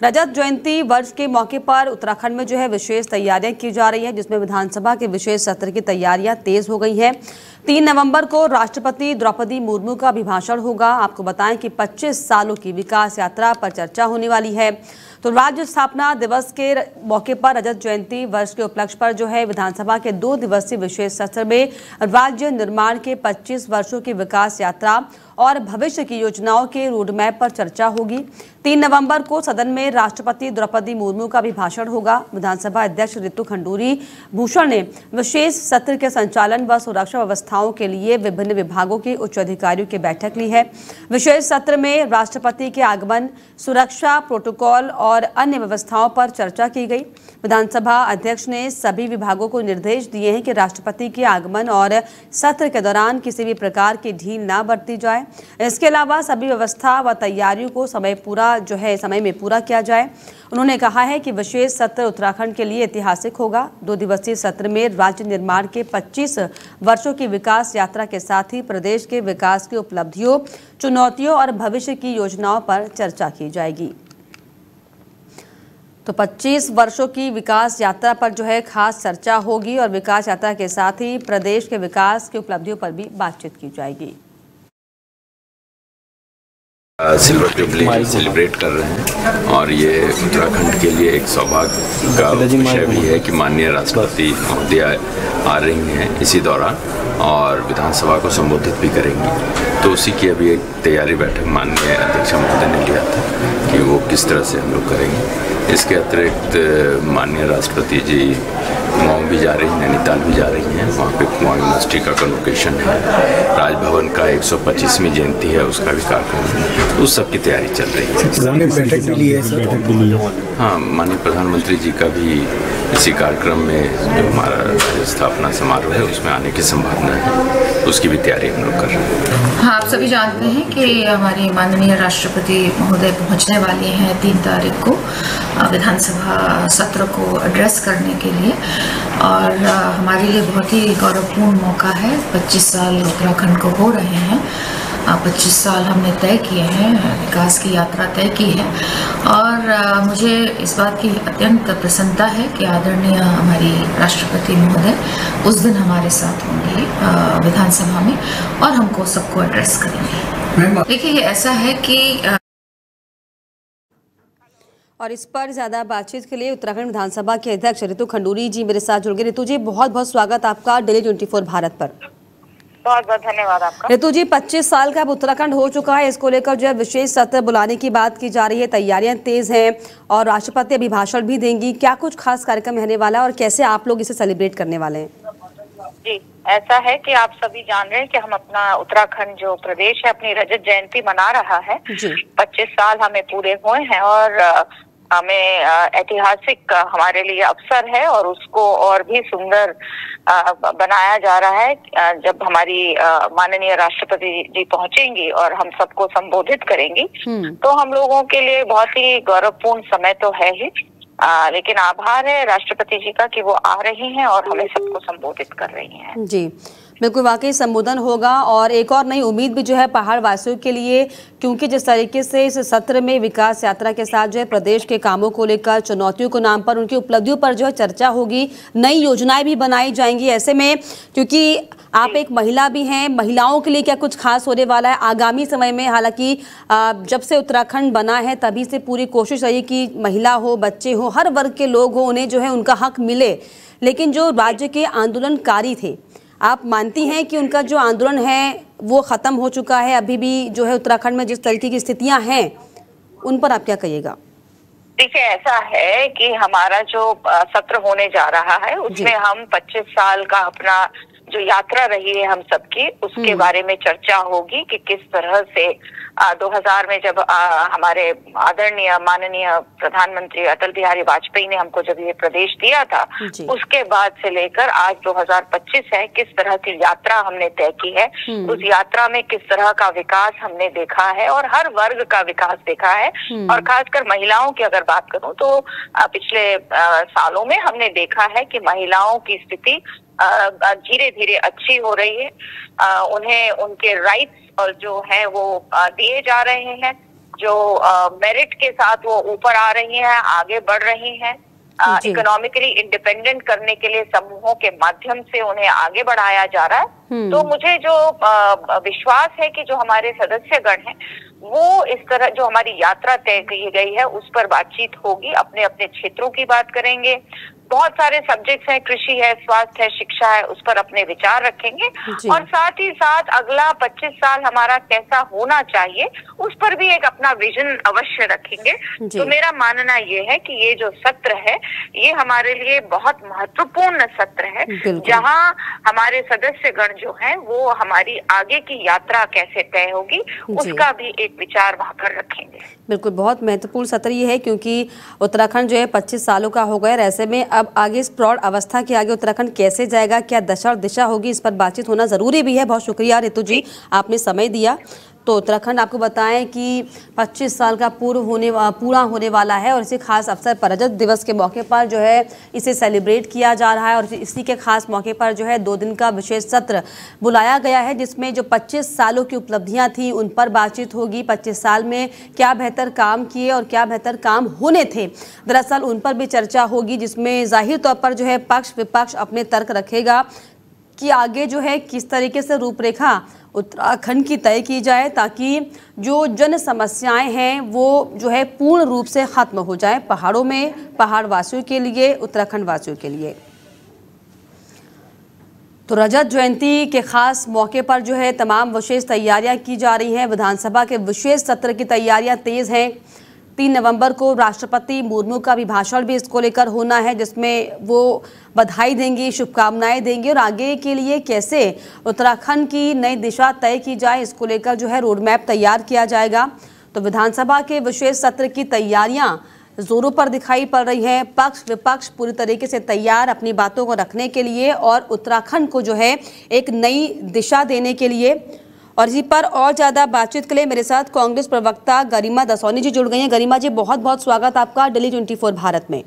रजत जयंती वर्ष के मौके पर उत्तराखंड में जो है विशेष तैयारियां की जा रही है, जिसमें विधानसभा के विशेष सत्र की तैयारियां तेज हो गई हैं। 3 नवंबर को राष्ट्रपति द्रौपदी मुर्मू का अभिभाषण होगा। आपको बताएं कि 25 सालों की विकास यात्रा पर चर्चा होने वाली है। तो राज्य स्थापना दिवस के मौके पर रजत जयंती वर्ष के उपलक्ष्य पर जो है विधानसभा के 2 दिवसीय विशेष सत्र में राज्य निर्माण के 25 वर्षों की विकास यात्रा और भविष्य की योजनाओं के रोडमैप पर चर्चा होगी। 3 नवंबर को सदन में राष्ट्रपति द्रौपदी मुर्मू का अभिभाषण होगा। विधानसभा अध्यक्ष रितु खंडूरी भूषण ने विशेष सत्र के संचालन व सुरक्षा व्यवस्थाओं के लिए विभिन्न विभागों के उच्च अधिकारियों की बैठक ली है। विशेष सत्र में राष्ट्रपति के आगमन, सुरक्षा प्रोटोकॉल और अन्य व्यवस्थाओं पर चर्चा की गई। विधानसभा अध्यक्ष ने सभी विभागों को निर्देश दिए हैं कि राष्ट्रपति के आगमन और सत्र के दौरान किसी भी प्रकार की ढील न बरती जाए। इसके अलावा सभी व्यवस्था व तैयारियों को समय में पूरा किया जाए। उन्होंने कहा है कि विशेष सत्र उत्तराखंड के लिए ऐतिहासिक होगा। 2 दिवसीय सत्र में राज्य निर्माण के 25 वर्षों की विकास यात्रा के साथ ही प्रदेश के विकास की उपलब्धियों, चुनौतियों और भविष्य की योजनाओं पर चर्चा की जाएगी। तो 25 वर्षों की विकास यात्रा पर जो है खास चर्चा होगी और विकास यात्रा के साथ ही प्रदेश के विकास की उपलब्धियों पर भी बातचीत की जाएगी। सिल्वर जुबली सेलिब्रेट कर रहे हैं और ये उत्तराखंड के लिए एक सौभाग्य का विषय भी है कि माननीय राष्ट्रपति महोदय आ रही हैं इसी दौरान और विधानसभा को संबोधित भी करेंगी। तो उसी की अभी एक तैयारी बैठक माननीय अध्यक्ष महोदय ने लिया था कि वो किस तरह से हम लोग करेंगे। इसके अतिरिक्त माननीय राष्ट्रपति जी कुमाऊं भी जा रही हैं, नैनीताल भी जा रही हैं। वहाँ पे कुमाऊं यूनिवर्सिटी का कन्वोकेशन है, राजभवन का 125वीं जयंती है, उसका भी कार्यक्रम है। उस सब की तैयारी चल रही है। हाँ, माननीय प्रधानमंत्री जी का भी इसी कार्यक्रम में जो हमारा स्थापना समारोह है उसमें आने की संभावना है, उसकी भी तैयारी हम लोग कर रहे हैं। हाँ, आप सभी जानते हैं कि हमारे माननीय राष्ट्रपति महोदय पहुंचने वाले हैं 3 तारीख को विधानसभा सत्र को एड्रेस करने के लिए और हमारे लिए बहुत ही गौरवपूर्ण मौका है। 25 साल उत्तराखंड को हो रहे हैं। 25 साल हमने तय किए हैं, विकास की यात्रा तय की है और मुझे इस बात की अत्यंत प्रसन्नता है कि आदरणीय हमारी राष्ट्रपति महोदय उस दिन हमारे साथ होंगे विधानसभा में और हमको सबको एड्रेस करेंगे। देखिए, ऐसा है कि और इस पर ज्यादा बातचीत के लिए उत्तराखंड विधानसभा के अध्यक्ष रितु खंडूरी जी मेरे साथ जुड़ गए। रितु जी, बहुत बहुत स्वागत आपका डेली 24 भारत पर। बहुत बहुत धन्यवाद आपका। रितु जी, 25 साल का अब उत्तराखंड हो चुका है, इसको लेकर जो है विशेष सत्र बुलाने की बात की जा रही है, तैयारियां तेज हैं और राष्ट्रपति अभिभाषण भी देंगी। क्या कुछ खास कार्यक्रम रहने वाला है और कैसे आप लोग इसे सेलिब्रेट करने वाले हैं? जी, ऐसा है कि आप सभी जान रहे हैं कि हम अपना उत्तराखंड जो प्रदेश है अपनी रजत जयंती मना रहा है। 25 साल हमें पूरे हुए हैं और हमें ऐतिहासिक हमारे लिए अवसर है और उसको और भी सुंदर बनाया जा रहा है जब हमारी माननीय राष्ट्रपति जी पहुंचेंगी और हम सबको संबोधित करेंगी। तो हम लोगों के लिए बहुत ही गौरवपूर्ण समय तो है ही, लेकिन आभार है राष्ट्रपति जी का कि वो आ रही हैं और हमें सबको संबोधित कर रही हैं। जी बिल्कुल, वाकई संबोधन होगा और एक और नई उम्मीद भी जो है पहाड़ वासियों के लिए, क्योंकि जिस तरीके से इस सत्र में विकास यात्रा के साथ जो है प्रदेश के कामों को लेकर, चुनौतियों को नाम पर, उनकी उपलब्धियों पर जो है चर्चा होगी, नई योजनाएं भी बनाई जाएंगी। ऐसे में क्योंकि आप एक महिला भी हैं, महिलाओं के लिए क्या कुछ खास होने वाला है आगामी समय में? हालांकि जब से उत्तराखंड बना है तभी से पूरी कोशिश रही कि महिला हो, बच्चे हो, हर वर्ग के लोग हो, उन्हें जो है उनका हक मिले। लेकिन जो राज्य के आंदोलनकारी थे, आप मानती हैं कि उनका जो आंदोलन है वो खत्म हो चुका है? अभी भी जो है उत्तराखंड में जिस तरीके की स्थितियां हैं उन पर आप क्या कहिएगा? देखिए, ऐसा है कि हमारा जो सत्र होने जा रहा है उसमें हम 25 साल का अपना जो यात्रा रही है हम सबकी, उसके बारे में चर्चा होगी कि किस तरह से 2000 में जब हमारे आदरणीय माननीय प्रधानमंत्री अटल बिहारी वाजपेयी ने हमको जब ये प्रदेश दिया था, उसके बाद से लेकर आज 2025 है, किस तरह की यात्रा हमने तय की है। उस यात्रा में किस तरह का विकास हमने देखा है और हर वर्ग का विकास देखा है। और खासकर महिलाओं की अगर बात करूं तो पिछले सालों में हमने देखा है कि महिलाओं की स्थिति धीरे धीरे अच्छी हो रही है। उन्हें उनके राइट्स और जो है वो दिए जा रहे हैं। जो मेरिट के साथ वो ऊपर आ रही हैं, आगे बढ़ रही हैं। इकोनॉमिकली इंडिपेंडेंट करने के लिए समूहों के माध्यम से उन्हें आगे बढ़ाया जा रहा है। तो मुझे जो विश्वास है कि जो हमारे सदस्यगण हैं वो इस तरह जो हमारी यात्रा तय की गई है उस पर बातचीत होगी, अपने अपने क्षेत्रों की बात करेंगे। बहुत सारे सब्जेक्ट्स हैं, कृषि है, स्वास्थ्य है, शिक्षा है, उस पर अपने विचार रखेंगे और साथ ही साथ अगला 25 साल हमारा कैसा होना चाहिए उस पर भी एक अपना विजन अवश्य रखेंगे। तो मेरा मानना ये है कि ये जो सत्र है ये हमारे लिए बहुत महत्वपूर्ण सत्र है, जहां हमारे सदस्यगण जो हैं वो हमारी आगे की यात्रा कैसे तय होगी उसका भी एक विचार वहां पर रखेंगे। बिल्कुल, बहुत महत्वपूर्ण सत्र ये है क्योंकि उत्तराखंड जो है 25 सालों का हो गया। ऐसे में अब आगे इस प्रौढ़ अवस्था के आगे उत्तराखंड कैसे जाएगा, क्या दशा और दिशा होगी, इस पर बातचीत होना जरूरी भी है। बहुत शुक्रिया रितु जी, आपने समय दिया। तो उत्तराखंड आपको बताएं कि 25 साल का पूरा होने वाला है और इसी खास अवसर पर रजत दिवस के मौके पर जो है इसे सेलिब्रेट किया जा रहा है और इसी के खास मौके पर जो है 2 दिन का विशेष सत्र बुलाया गया है, जिसमें जो 25 सालों की उपलब्धियां थी उन पर बातचीत होगी। 25 साल में क्या बेहतर काम किए और क्या बेहतर काम होने थे, दरअसल उन पर भी चर्चा होगी, जिसमें जाहिर तौर पर जो है पक्ष विपक्ष अपने तर्क रखेगा कि आगे जो है किस तरीके से रूपरेखा उत्तराखंड की तय की जाए ताकि जो जन समस्याएं हैं वो जो है पूर्ण रूप से खत्म हो जाए पहाड़ों में, पहाड़ वासियों के लिए, उत्तराखंड वासियों के लिए। तो रजत जयंती के खास मौके पर जो है तमाम विशेष तैयारियां की जा रही हैं। विधानसभा के विशेष सत्र की तैयारियां तेज हैं। 3 नवंबर को राष्ट्रपति मुर्मू का भी भाषण भी इसको लेकर होना है, जिसमें वो बधाई देंगी, शुभकामनाएं देंगी और आगे के लिए कैसे उत्तराखंड की नई दिशा तय की जाए इसको लेकर जो है रोड मैप तैयार किया जाएगा। तो विधानसभा के विशेष सत्र की तैयारियां जोरों पर दिखाई पड़ रही हैं। पक्ष विपक्ष पूरी तरीके से तैयार अपनी बातों को रखने के लिए और उत्तराखंड को जो है एक नई दिशा देने के लिए। और इसी पर और ज़्यादा बातचीत के लिए मेरे साथ कांग्रेस प्रवक्ता गरिमा दसौनी जी जुड़ गई हैं। गरिमा जी, बहुत बहुत स्वागत आपका दिल्ली 24 भारत में।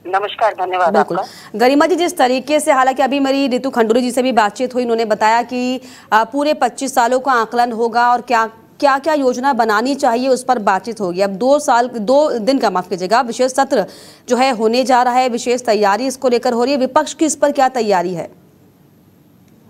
नमस्कार, धन्यवाद आपका। गरिमा जी, जिस तरीके से हालांकि अभी मेरी रितु खंडूरी जी से भी बातचीत हुई, उन्होंने बताया कि पूरे 25 सालों का आकलन होगा और क्या क्या योजना बनानी चाहिए उस पर बातचीत होगी। अब 2 दिन का माफ कीजिएगा विशेष सत्र जो है होने जा रहा है, विशेष तैयारी इसको लेकर हो रही है। विपक्ष की इस पर क्या तैयारी है?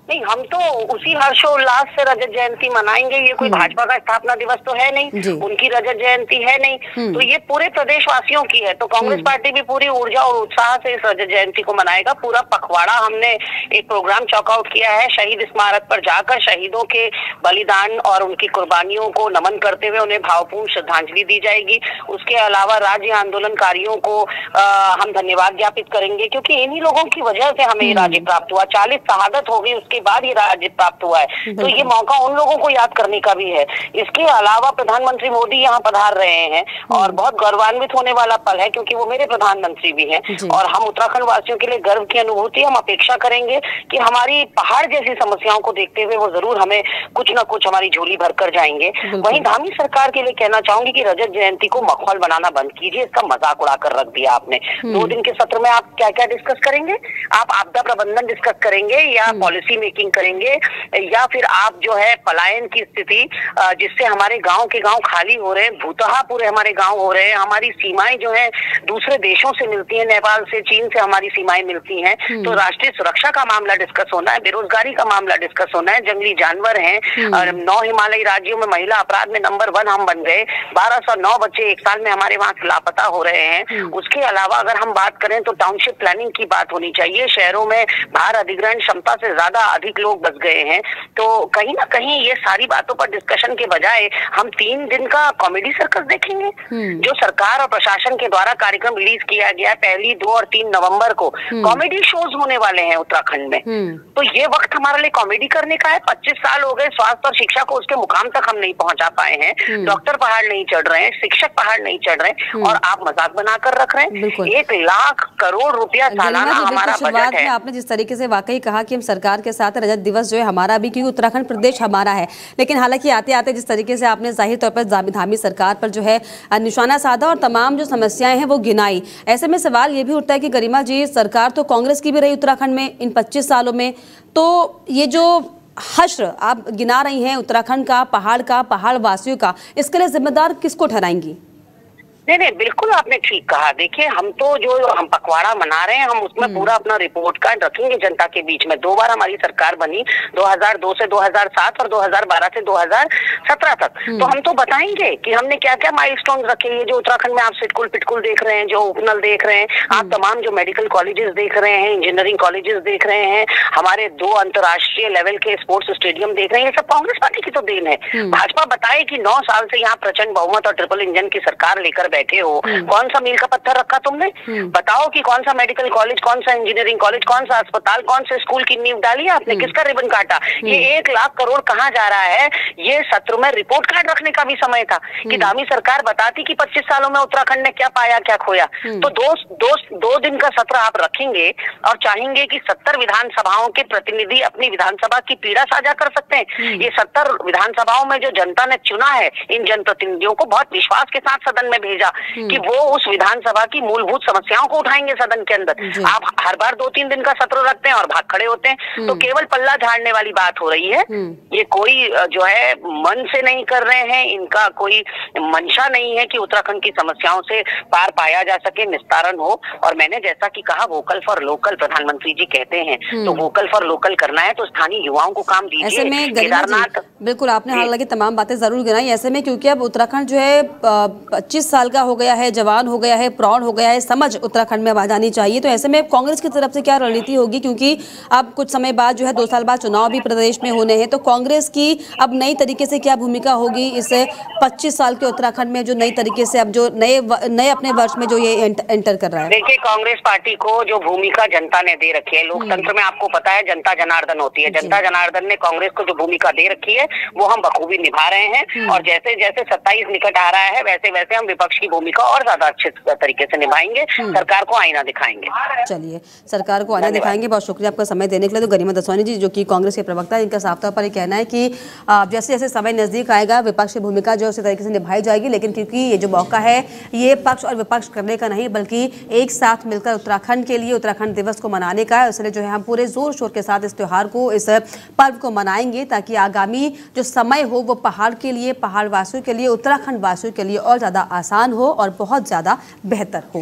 नहीं, हम तो उसी हर्षोल्लास से रजत जयंती मनाएंगे। ये कोई भाजपा का स्थापना दिवस तो है नहीं, उनकी रजत जयंती है नहीं, तो ये पूरे प्रदेशवासियों की है। तो कांग्रेस पार्टी भी पूरी ऊर्जा और उत्साह से इस रजत जयंती को मनाएगा। पूरा पखवाड़ा हमने एक प्रोग्राम चॉकआउट किया है। शहीद स्मारक पर जाकर शहीदों के बलिदान और उनकी कुर्बानियों को नमन करते हुए उन्हें भावपूर्ण श्रद्धांजलि दी जाएगी। उसके अलावा राज्य आंदोलनकारियों को हम धन्यवाद ज्ञापित करेंगे, क्योंकि इन्हीं लोगों की वजह से हमें ये राज्य प्राप्त हुआ। 40 शहादत हो गई, उसके बाद ये राज्य प्राप्त हुआ है। तो ये मौका उन लोगों को याद करने का भी है। इसके अलावा प्रधानमंत्री मोदी यहाँ पधार रहे हैं और बहुत गौरवान्वित होने वाला पल है, क्योंकि वो मेरे प्रधानमंत्री भी हैं और हम उत्तराखंड वासियों के लिए गर्व की अनुभूति हम अपेक्षा करेंगे कि हमारी पहाड़ जैसी समस्याओं को देखते हुए वो जरूर हमें कुछ न कुछ हमारी झोली भर कर जाएंगे। वहीं धामी सरकार के लिए कहना चाहूंगी कि रजत जयंती को मखौल बनाना बंद कीजिए, इसका मजाक उड़ाकर रख दिया आपने। 2 दिन के सत्र में आप क्या क्या डिस्कस करेंगे? आप आपदा प्रबंधन डिस्कस करेंगे या पॉलिसी मेकिंग करेंगे, या फिर आप जो है पलायन की स्थिति जिससे हमारे गांव के गांव खाली हो रहे हैं, भूतहा पूरे हमारे गांव हो रहे हैं, हमारी सीमाएं जो है दूसरे देशों से मिलती हैं, नेपाल से, चीन से हमारी सीमाएं मिलती हैं। तो राष्ट्रीय सुरक्षा का मामला डिस्कस होना है, बेरोजगारी का मामला डिस्कस होना है, जंगली जानवर हैं और 9 हिमालयी राज्यों में महिला अपराध में नंबर 1 हम बन गए। 1209 बच्चे 1 साल में हमारे वहाँ लापता हो रहे हैं। उसके अलावा अगर हम बात करें तो टाउनशिप प्लानिंग की बात होनी चाहिए। शहरों में बाहर अधिग्रहण क्षमता से ज्यादा अधिक लोग बस गए हैं। तो कहीं ना कहीं ये सारी बातों पर डिस्कशन के बजाय हम 3 दिन का कॉमेडी सर्कस देखेंगे, जो सरकार और प्रशासन के द्वारा कार्यक्रम रिलीज किया गया है। 1, 2 और 3 नवंबर को कॉमेडी शोज होने वाले हैं उत्तराखंड में। तो ये वक्त हमारे लिए कॉमेडी करने का है। 25 साल हो गए, स्वास्थ्य और शिक्षा को उसके मुकाम तक हम नहीं पहुंचा पाए हैं। डॉक्टर पहाड़ नहीं चढ़ रहे हैं, शिक्षक पहाड़ नहीं चढ़ रहे हैं और आप मजाक बनाकर रख रहे हैं। 1 लाख करोड़ रुपया सालाना हमारा बजट है। आपने जिस तरीके से वाकई कहा कि हम सरकार के साथ रजत दिवस जो है हमारा भी, क्योंकि उत्तराखंड प्रदेश हमारा है, लेकिन हालांकि आते आते जिस तरीके से आपने जाहिर तौर पर धामी सरकार पर जो है निशाना साधा और तमाम जो समस्याएं हैं वो गिनाई, ऐसे में सवाल ये भी उठता है कि गरिमा जी, सरकार तो कांग्रेस की भी रही उत्तराखंड में इन 25 सालों में, तो ये जो हश्र आप गिना रही हैं उत्तराखंड का, पहाड़ वासियों का, इसके लिए जिम्मेदार किसको ठहराएंगी? नहीं, बिल्कुल आपने ठीक कहा। देखिए, हम तो जो हम पखवाड़ा मना रहे हैं, हम उसमें पूरा अपना रिपोर्ट कार्ड रखेंगे जनता के बीच में। 2 बार हमारी सरकार बनी, 2002 से 2007 और 2012 से 2017 तक। तो हम तो बताएंगे कि हमने क्या क्या माइलस्टोन रखे। ये जो उत्तराखंड में आप सिटकुल पिटकुल देख रहे हैं, जो उपनल देख रहे हैं, आप तमाम जो मेडिकल कॉलेजेस देख रहे हैं, इंजीनियरिंग कॉलेजेस देख रहे हैं, हमारे 2 अंतर्राष्ट्रीय लेवल के स्पोर्ट्स स्टेडियम देख रहे हैं, ये सब कांग्रेस पार्टी की तो देन है। भाजपा बताए कि 9 साल से यहाँ प्रचंड बहुमत और ट्रिपल इंजन की सरकार लेकर बैठे हो, कौन सा मील का पत्थर रखा तुमने? बताओ कि कौन सा मेडिकल कॉलेज, कौन सा इंजीनियरिंग कॉलेज, कौन सा अस्पताल, कौन से स्कूल की नींव डाली आपने? किसका रिबन काटा? ये 1 लाख करोड़ कहाँ जा रहा है? ये सत्र में रिपोर्ट कार्ड रखने का भी समय था कि दामी सरकार बताती कि 25 सालों में उत्तराखंड ने क्या पाया, क्या खोया। तो 2 दिन का सत्र आप रखेंगे और चाहेंगे कि 70 विधानसभाओं के प्रतिनिधि अपनी विधानसभा की पीड़ा साझा कर सकते हैं। ये 70 विधानसभाओं में जो जनता ने चुना है, इन जनप्रतिनिधियों को बहुत विश्वास के साथ सदन में भेजा कि वो उस विधानसभा की मूलभूत समस्याओं को उठाएंगे सदन के अंदर। आप हर बार 2-3 दिन का सत्र रखते हैं और भाग खड़े होते हैं, तो केवल पल्ला झाड़ने वाली बात हो रही है। ये कोई जो है मन से नहीं कर रहे हैं, इनका कोई मंशा नहीं है कि उत्तराखंड की समस्याओं से पार पाया जा सके, निस्तारण हो। और मैंने जैसा कि कहा, वोकल फॉर लोकल प्रधानमंत्री जी कहते हैं, तो वोकल फॉर लोकल करना है तो स्थानीय युवाओं को काम दीजिए। ऐसे में केदारनाथ, बिल्कुल आपने हालांकि तमाम बातें जरूर गिनाई। ऐसे में क्योंकि अब उत्तराखंड जो है 25 साल का हो गया है, जवान हो गया है, प्रौढ़ हो गया है, समझ उत्तराखंड में अब आ जानी चाहिए। तो ऐसे में कांग्रेस की तरफ से क्या रणनीति होगी? क्योंकि अब कुछ समय बाद जो है 2 साल बाद चुनाव भी प्रदेश में होने हैं, तो कांग्रेस की अब नई तरीके से क्या भूमिका होगी इस 25 साल के उत्तराखंड में, जो नई तरीके से अब जो नए अपने वर्ष में जो ये एंटर कर रहा है? देखिए, कांग्रेस पार्टी को जो भूमिका जनता ने दे रखी है, लोकतंत्र में आपको पता है जनता जनार्दन होती है। जनता जनार्दन ने कांग्रेस को जो भूमिका दे रखी है वो हम बखूबी निभा रहे हैं। और जैसे जैसे 27 निकट आ रहा है, वैसे वैसे हम विपक्ष की भूमिका और ज्यादा अच्छे तरीके से निभाएंगे, सरकार को आईना दिखाएंगे। चलिए, सरकार को आईना दिखाएंगे। बहुत शुक्रिया आपका समय देने के लिए। तो गरिमा दसवानी जी, जो कि कांग्रेस के प्रवक्ता है, इनका साफ तौर पर ये कहना है कि जैसे जैसे समय नजदीक आएगा, विपक्ष की भूमिका जो उसी तरीके से निभाई जाएगी। लेकिन क्योंकि ये जो मौका है, ये पक्ष और विपक्ष करने का नहीं, बल्कि एक साथ मिलकर उत्तराखंड के लिए, उत्तराखंड दिवस को मनाने का है। इसलिए जो है हम पूरे जोर शोर के साथ इस त्योहार को, इस पर्व को मनाएंगे, ताकि आगामी जो समय हो वो पहाड़ के लिए, पहाड़ वासियों के लिए, उत्तराखंड वासियों के लिए और ज़्यादा आसान हो और बहुत ज़्यादा बेहतर हो।